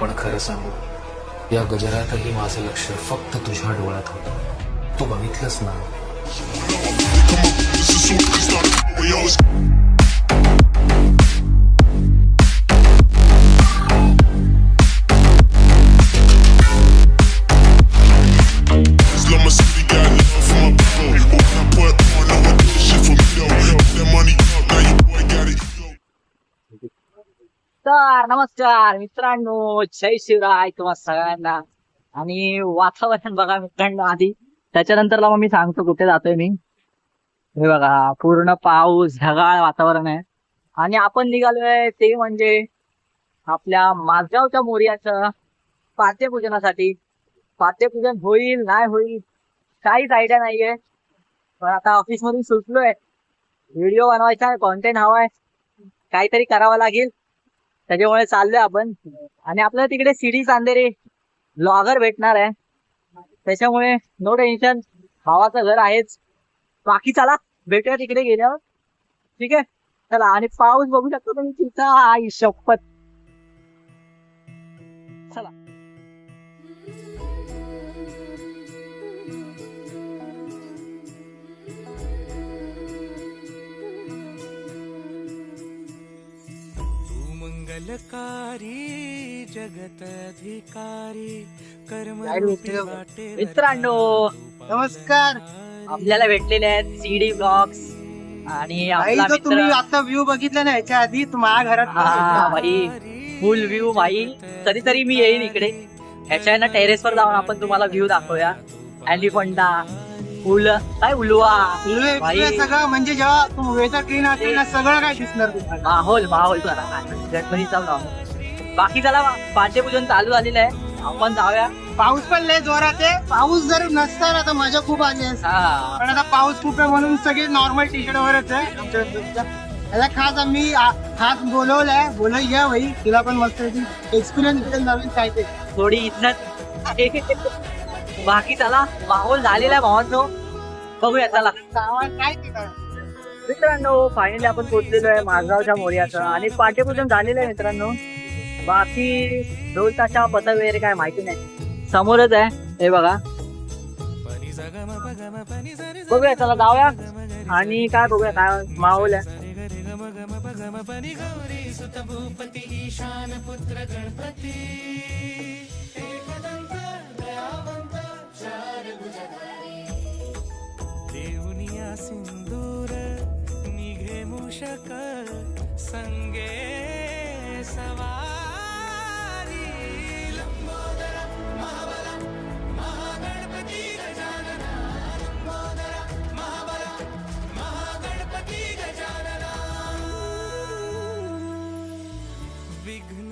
पण खरं सांगू, या गजरातही माझं लक्ष फक्त तुझ्या डोळ्यात होतं. तू बघितलंस ना? तर नमस्कार मित्रांनो, जय शिवराय तुम्हा सगळ्यांना. आणि वातावरण बघा मित्रांनो आधी, त्याच्यानंतरला मग मी सांगतो कुठे जातोय मी. हे बघा पूर्ण पाऊस ढगाळ वातावरण आहे आणि आपण निघालोय ते म्हणजे आपल्या माझगावच्या मोर्याचं पाद्यपूजनासाठी. पाद्यपूजन होईल नाही होईल काहीच आयडिया नाहीये, पण आता ऑफिस मधून सुटलोय. व्हिडिओ बनवायचा आहे, कॉन्टेंट हवाय, काहीतरी करावं लागेल, त्याच्यामुळे चाललोय आपण. आणि आपल्याला तिकडे सिडी चांदेरे ब्लॉगर भेटणार आहे, त्याच्यामुळे नो टेन्शन, भावाचं घर आहेच. बाकी चला भेटूया तिकडे गेल्यावर, ठीक आहे चला. आणि पाऊस बघू शकतो तुम्ही तिथं, आई शपथ. चला मंगलकारी जगत अधिकारी कर्म मित्रांनो, नमस्कार. आपल्याला भेटलेले आहेत सीडी ब्लॉग्स आणि आपला तो तुम्ही मित्र. आता व्ह्यू बघितला ना ह्याच्या आधी, माझ्या घरात हा भाई, फुल व्ह्यू भाई. कधीतरी मी येईन इकडे, ह्याच्या ना टेरेस वर जाऊन आपण तुम्हाला व्ह्यू दाखवूया. एलिफंटा, फुल काय उलवा भाई, सगळं म्हणजे जेव्हा तू वेदर क्लीन असेल ना सगळं काय दिसणार तुम्हाला. माहोल माहोल गणपतीचा ब्लॉग. बाकी चला, पाद्यपूजन चालू झालेलं आहे, आपण जाऊया. पाऊस पण लय जोरात आहे. पाऊस जर नसता ना तर मजा खूप आली असती. हा पण आता पाऊस खूप आहे म्हणून सगळे नॉर्मल टी शर्ट वरच आहे. याला खास आम्ही खास बोलवलंय, बोलाय या भाई, तुला पण मस्त एक्सपिरियन्स भेटेल नवीन काय ते. थोडी इज्जत. बाकी चला, माहोल झालेला आहे भावांनो, बघूया चला. गावात काय ते काय. मित्रांनो फायनली आपण पोहोचलेलो आहे माझगावच्या मोर्याचं आणि पाठ्यपूजन झालेलं आहे मित्रांनो. बाकी ढोल ताशा पथक वगैरे काय माहिती नाही, समोरच आहे हे बघा. बघूया चला जाऊया आणि काय बघूया काय माहोल आहे. देवनिया सिंदूर निघे मूषक संगे सवारी लंबोदर महाबला महागणपती गजानना लंबोदर महाबला महागणपती गजानना विघ्न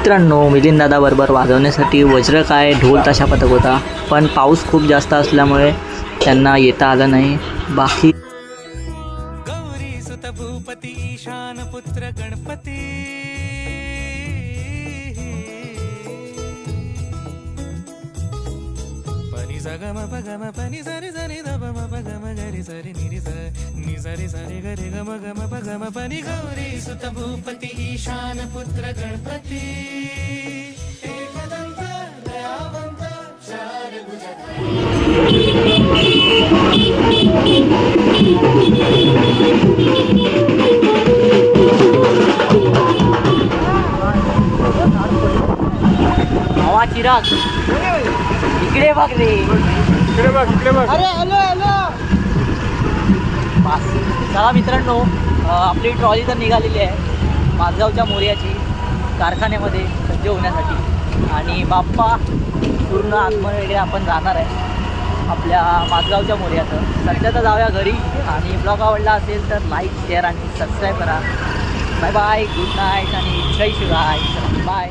मित्रांनो मिलिंद दादा बरोबर वाजवण्यासाठी वज्र काय ढोल ताशा पथक होता, पण पाऊस खूप जास्त असल्यामुळे त्यांना येता आलं नाही. बाकी गौरी सुत भूपती ईशान पुत्र गणपती पनी सगम पगम पनी सरी सरी दबम पगम गरी सरी निरी नि सरी सरी गरी गम गम पगम पनी गौरी सुत भूपती ईशान पुत्र गणपती एकदंत दयावंत चार भुजधारी. भावा चिराग इकडे बघ रे. अरे हॅलो हॅलो. पास. चला मित्रांनो, आपली ट्रॉली तर निघालेली आहे माझगावच्या मोर्याची कारखान्यामध्ये सज्ज होण्यासाठी. आणि बाप्पा पूर्ण आत्मवेगळे आपण जाणार आहे आपल्या माझगावच्या मोर्याचं. सध्या तर जाऊया घरी. आणि ब्लॉग आवडला असेल तर लाईक शेअर आणि सबस्क्राईब करा. बाय बाय, गुड नाईट आणि जय शिवराय. बाय.